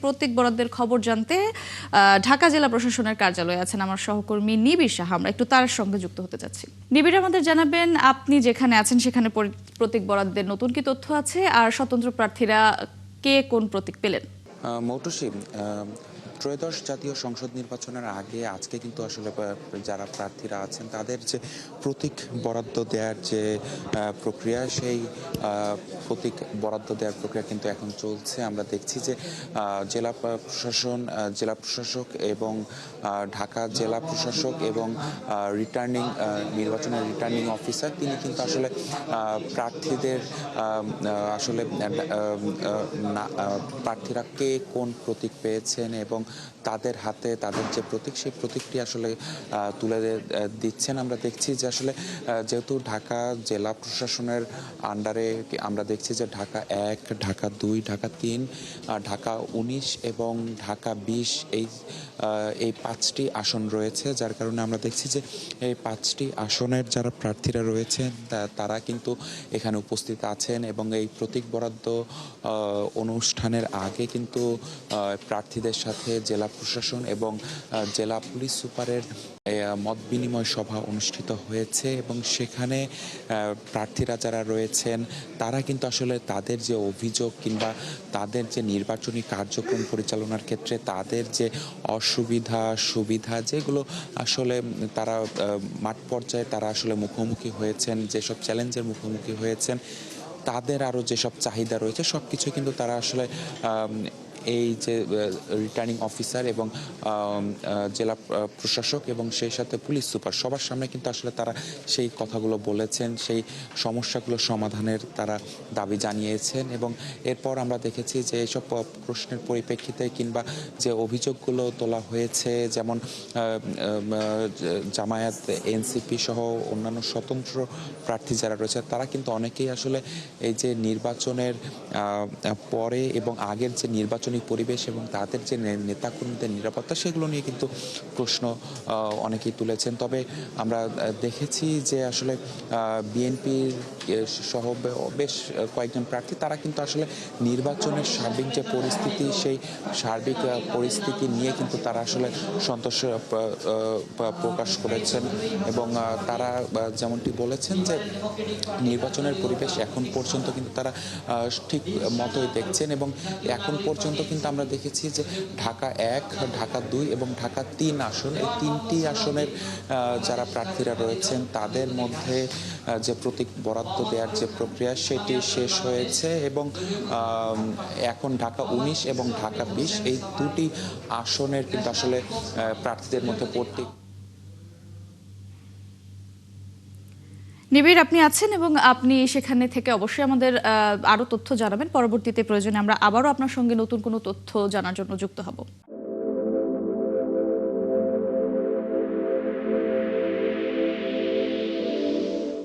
প্রত্যেক বরাদ্দের খবর জানতে ঢাকা জেলা প্রশাসনের কার্যালয়ে আছেন আমার সহকর্মী নিবিড় সাহা। আমরা একটু তার সঙ্গে যুক্ত হতে যাচ্ছি। নিবিড়, আমাদের জানাবেন আপনি যেখানে আছেন সেখানে প্রত্যেক বরাদ্দের নতুন কি তথ্য আছে, আর স্বতন্ত্র প্রার্থীরা কে কোন প্রতীক পেলেন? মৌটুসী, ত্রয়োদশ জাতীয় সংসদ নির্বাচনের আগে আজকে কিন্তু আসলে যারা প্রার্থীরা আছেন তাদের যে প্রতীক বরাদ্দ দেওয়ার যে প্রক্রিয়া, সেই প্রতীক বরাদ্দ দেওয়ার প্রক্রিয়া কিন্তু এখন চলছে। আমরা দেখছি যে জেলা প্রশাসক এবং ঢাকা জেলা প্রশাসক এবং নির্বাচনের রিটার্নিং অফিসার, তিনি কিন্তু আসলে প্রার্থীদের আসলে প্রার্থীরা কে কোন প্রতীক পেয়েছেন এবং তাদের হাতে তাদের যে প্রতীক, সেই প্রতীকটি আসলে তুলে দিচ্ছেন। আমরা দেখছি যে আসলে যেহেতু ঢাকা জেলা প্রশাসনের আন্ডারে আমরা দেখছি যে ঢাকা 1, ঢাকা 2, ঢাকা 3, ঢাকা 19 এবং ঢাকা 20 এই 5টি আসন রয়েছে, যার কারণে আমরা দেখছি যে এই 5টি আসনের যারা প্রার্থীরা রয়েছেন তারা কিন্তু এখানে উপস্থিত আছেন এবং এই প্রতীক বরাদ্দ অনুষ্ঠানের আগে কিন্তু প্রার্থীদের সাথে জেলা প্রশাসন এবং জেলা পুলিশ সুপারের মত বিনিময় সভা অনুষ্ঠিত হয়েছে এবং সেখানে প্রার্থীরা যারা রয়েছেন তারা কিন্তু আসলে তাদের যে অভিযোগ কিংবা তাদের যে নির্বাচনী কার্যক্রম পরিচালনার ক্ষেত্রে তাদের যে অসুবিধা সুবিধা, যেগুলো আসলে তারা মাঠ পর্যায়ে তারা আসলে মুখোমুখি হয়েছেন, যেসব চ্যালেঞ্জের মুখোমুখি হয়েছেন, তাদের আরও যেসব চাহিদা রয়েছে সব কিছু কিন্তু তারা আসলে এই যে রিটার্নিং অফিসার এবং জেলা প্রশাসক এবং সেই সাথে পুলিশ সুপার সবার সামনে কিন্তু আসলে তারা সেই কথাগুলো বলেছেন, সেই সমস্যাগুলো সমাধানের তারা দাবি জানিয়েছেন। এবং এরপর আমরা দেখেছি যে এইসব প্রশ্নের পরিপ্রেক্ষিতে কিংবা যে অভিযোগগুলো তোলা হয়েছে, যেমন জামায়াত, এনসিপি সহ অন্যান্য স্বতন্ত্র প্রার্থী যারা রয়েছে তারা কিন্তু অনেকেই আসলে এই যে নির্বাচনের পরে এবং আগের যে নির্বাচনী পরিবেশ এবং তাদের যে নেতাকর্মীদের নিরাপত্তা, সেগুলো নিয়ে কিন্তু প্রশ্ন অনেকেই তুলেছেন। তবে আমরা দেখেছি যে আসলে বিএনপির সহ বেশ কয়েকজন প্রার্থী তারা কিন্তু আসলে নির্বাচনের সার্বিক যে পরিস্থিতি, সেই সার্বিক পরিস্থিতি নিয়ে কিন্তু তারা আসলে সন্তোষ প্রকাশ করেছেন এবং তারা যেমনটি বলেছেন যে নির্বাচনের পরিবেশ এখন পর্যন্ত কিন্তু তারা ঠিক মতোই দেখছেন এবং এখন পর্যন্ত কিন্তু আমরা দেখেছি যে ঢাকা 1, ঢাকা 2 এবং ঢাকা 3 আসন, এই 3টি আসনের যারা প্রার্থীরা রয়েছেন তাদের মধ্যে যে প্রতীক বরাদ্দ দেওয়ার যে প্রক্রিয়া সেটি শেষ হয়েছে এবং এখন ঢাকা 19 এবং ঢাকা 20 এই দুটি আসনের কিন্তু আসলে প্রার্থীদের মধ্যে প্রতীক। নিবিড়, আপনি আছেন এবং আপনি সেখানে থেকে অবশ্যই আমাদের আরো তথ্য জানাবেন। পরবর্তীতে প্রয়োজনে আমরা আবারও আপনার সঙ্গে নতুন কোনো তথ্য জানার জন্য যুক্ত হব।